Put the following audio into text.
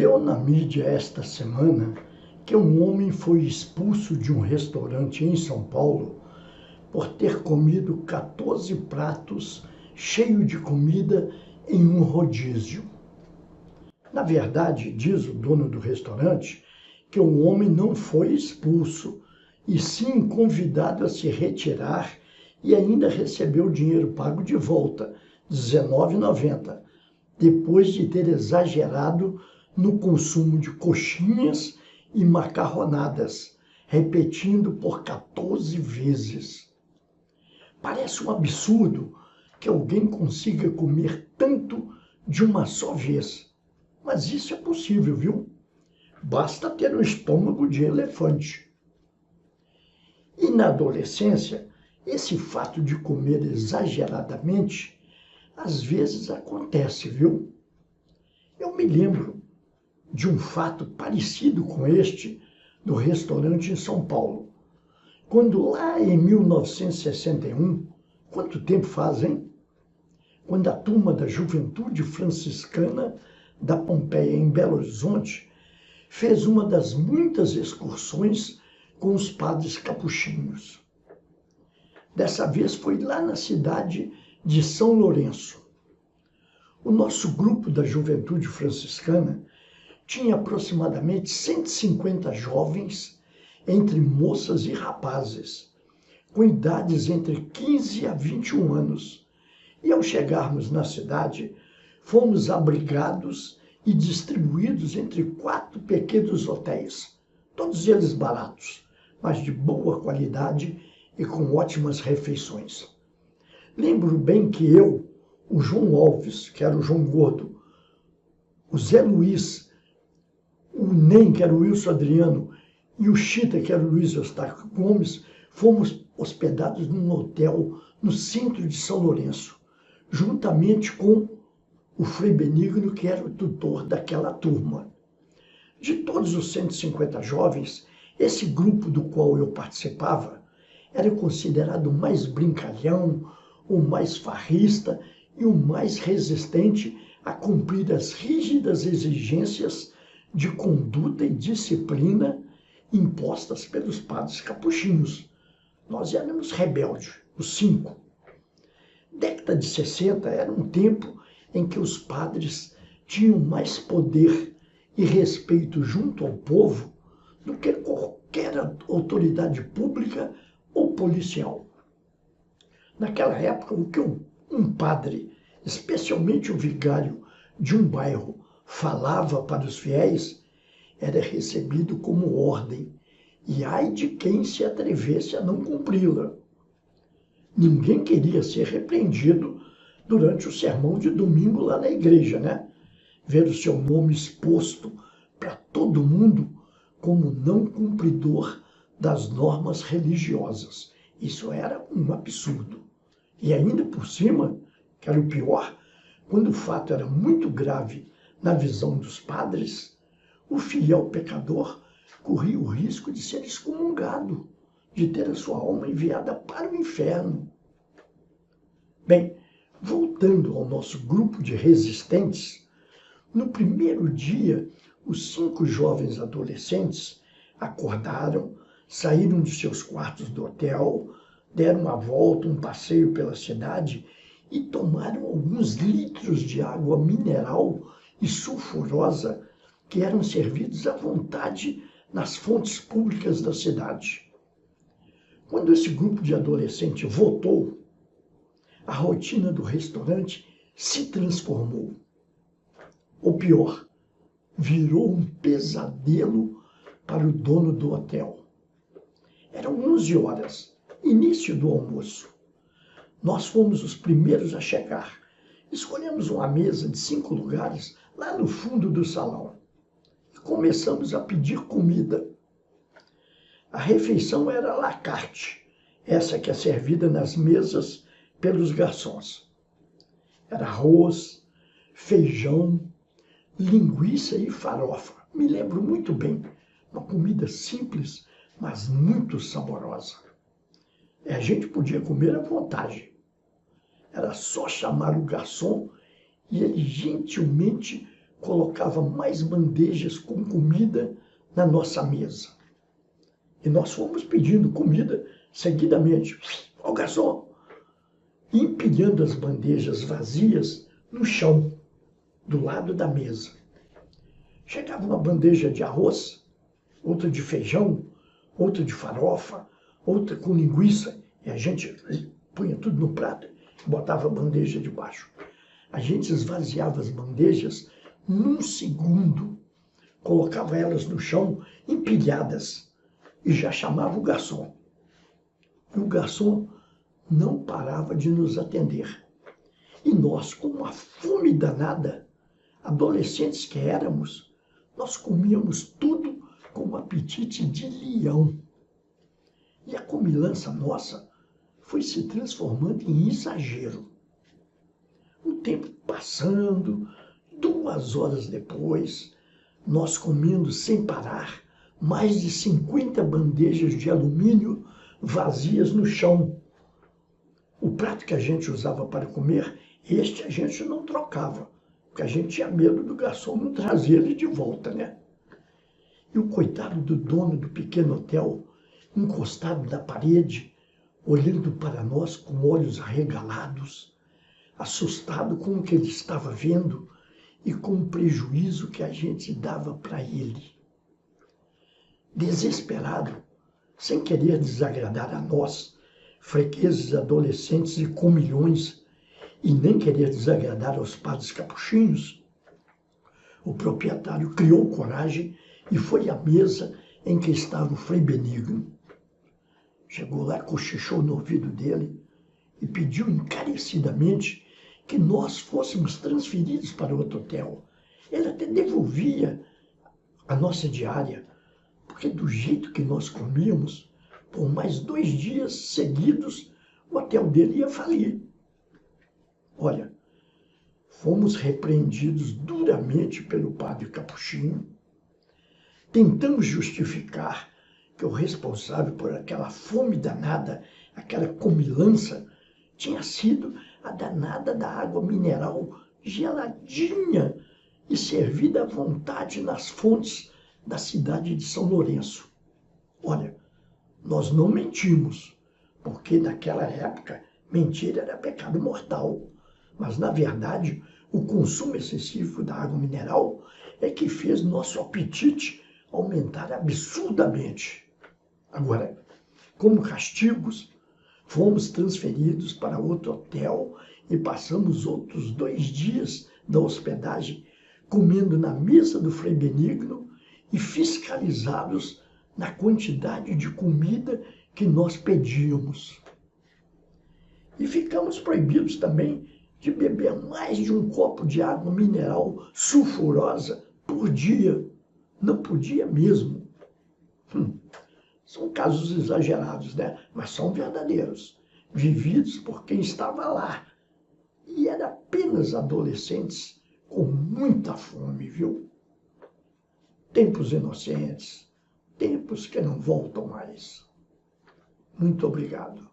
Deu na mídia esta semana que um homem foi expulso de um restaurante em São Paulo por ter comido 14 pratos cheios de comida em um rodízio. Na verdade, diz o dono do restaurante que o homem não foi expulso, e sim convidado a se retirar e ainda recebeu o dinheiro pago de volta, R$19,90, depois de ter exagerado no consumo de coxinhas e macarronadas, repetindo por 14 vezes. Parece um absurdo que alguém consiga comer tanto de uma só vez, mas isso é possível, viu? Basta ter um estômago de elefante. E na adolescência, esse fato de comer exageradamente, às vezes acontece, viu? Eu me lembro de um fato parecido com este no restaurante em São Paulo, quando lá em 1961, quanto tempo faz, hein? Quando a turma da Juventude Franciscana da Pompeia, em Belo Horizonte, fez uma das muitas excursões com os padres capuchinhos. Dessa vez foi lá na cidade de São Lourenço. O nosso grupo da Juventude Franciscana tinha aproximadamente 150 jovens, entre moças e rapazes, com idades entre 15 a 21 anos. E ao chegarmos na cidade, fomos abrigados e distribuídos entre 4 pequenos hotéis, todos eles baratos, mas de boa qualidade e com ótimas refeições. Lembro bem que eu, o João Alves, que era o João Gordo, o Zé Luiz, o Nem, que era o Wilson Adriano, e o Chita, que era o Luiz Eustáquio Gomes, fomos hospedados num hotel no centro de São Lourenço, juntamente com o Frei Benigno, que era o tutor daquela turma. De todos os 150 jovens, esse grupo do qual eu participava era considerado o mais brincalhão, o mais farrista e o mais resistente a cumprir as rígidas exigências de conduta e disciplina impostas pelos padres capuchinhos. Nós éramos rebeldes, os 5. Década de 60 era um tempo em que os padres tinham mais poder e respeito junto ao povo do que qualquer autoridade pública ou policial. Naquela época, o que um padre, especialmente o vigário de um bairro, falava para os fiéis, era recebido como ordem, e ai de quem se atrevesse a não cumpri-la. Ninguém queria ser repreendido durante o sermão de domingo lá na igreja, né? Ver o seu nome exposto para todo mundo como não cumpridor das normas religiosas. Isso era um absurdo. E ainda por cima, que era o pior, quando o fato era muito grave na visão dos padres, o fiel pecador corria o risco de ser excomungado, de ter a sua alma enviada para o inferno. Bem, voltando ao nosso grupo de resistentes, no primeiro dia, os 5 jovens adolescentes acordaram, saíram de seus quartos do hotel, deram uma volta, um passeio pela cidade e tomaram alguns litros de água mineral e sulfurosa que eram servidos à vontade nas fontes públicas da cidade. Quando esse grupo de adolescentes voltou, a rotina do restaurante se transformou. Ou pior, virou um pesadelo para o dono do hotel. Eram 11 horas, início do almoço. Nós fomos os primeiros a chegar. Escolhemos uma mesa de 5 lugares lá no fundo do salão e começamos a pedir comida. A refeição era à la carte, essa que é servida nas mesas pelos garçons. Era arroz, feijão, linguiça e farofa. Me lembro muito bem, uma comida simples, mas muito saborosa. A gente podia comer à vontade. Era só chamar o garçom e ele gentilmente colocava mais bandejas com comida na nossa mesa. E nós fomos pedindo comida seguidamente. Ó garçom! Empilhando as bandejas vazias no chão, do lado da mesa. Chegava uma bandeja de arroz, outra de feijão, outra de farofa, outra com linguiça, e a gente punha tudo no prato e botava a bandeja debaixo. A gente esvaziava as bandejas num segundo, colocava elas no chão, empilhadas, e já chamava o garçom. E o garçom não parava de nos atender. E nós, com uma fome danada, adolescentes que éramos, nós comíamos tudo com um apetite de leão. E a comilança nossa foi se transformando em exagero. O tempo passando, 2 horas depois, nós comendo sem parar mais de 50 bandejas de alumínio vazias no chão. O prato que a gente usava para comer, este a gente não trocava, porque a gente tinha medo do garçom não trazer ele de volta, né? E o coitado do dono do pequeno hotel, encostado na parede, olhando para nós com olhos arregalados, assustado com o que ele estava vendo e com o prejuízo que a gente dava para ele. Desesperado, sem querer desagradar a nós, fregueses adolescentes e comilhões, e nem querer desagradar aos padres capuchinhos, o proprietário criou coragem e foi à mesa em que estava o Frei Benigno. Chegou lá, cochichou no ouvido dele e pediu encarecidamente que nós fôssemos transferidos para outro hotel. Ele até devolvia a nossa diária, porque do jeito que nós comíamos, por mais 2 dias seguidos, o hotel dele ia falir. Olha, fomos repreendidos duramente pelo padre Capuchinho. Tentamos justificar que o responsável por aquela fome danada, aquela comilança, tinha sido a danada da água mineral geladinha e servida à vontade nas fontes da cidade de São Lourenço. Olha, nós não mentimos, porque naquela época mentira era pecado mortal. Mas, na verdade, o consumo excessivo da água mineral é que fez nosso apetite aumentar absurdamente. Agora, como castigos, fomos transferidos para outro hotel e passamos outros 2 dias da hospedagem comendo na mesa do Frei Benigno e fiscalizados na quantidade de comida que nós pedíamos. E ficamos proibidos também de beber mais de 1 copo de água mineral sulfurosa por dia. Não podia mesmo. São casos exagerados, né? Mas são verdadeiros, vividos por quem estava lá. E eram apenas adolescentes com muita fome, viu? Tempos inocentes, tempos que não voltam mais. Muito obrigado.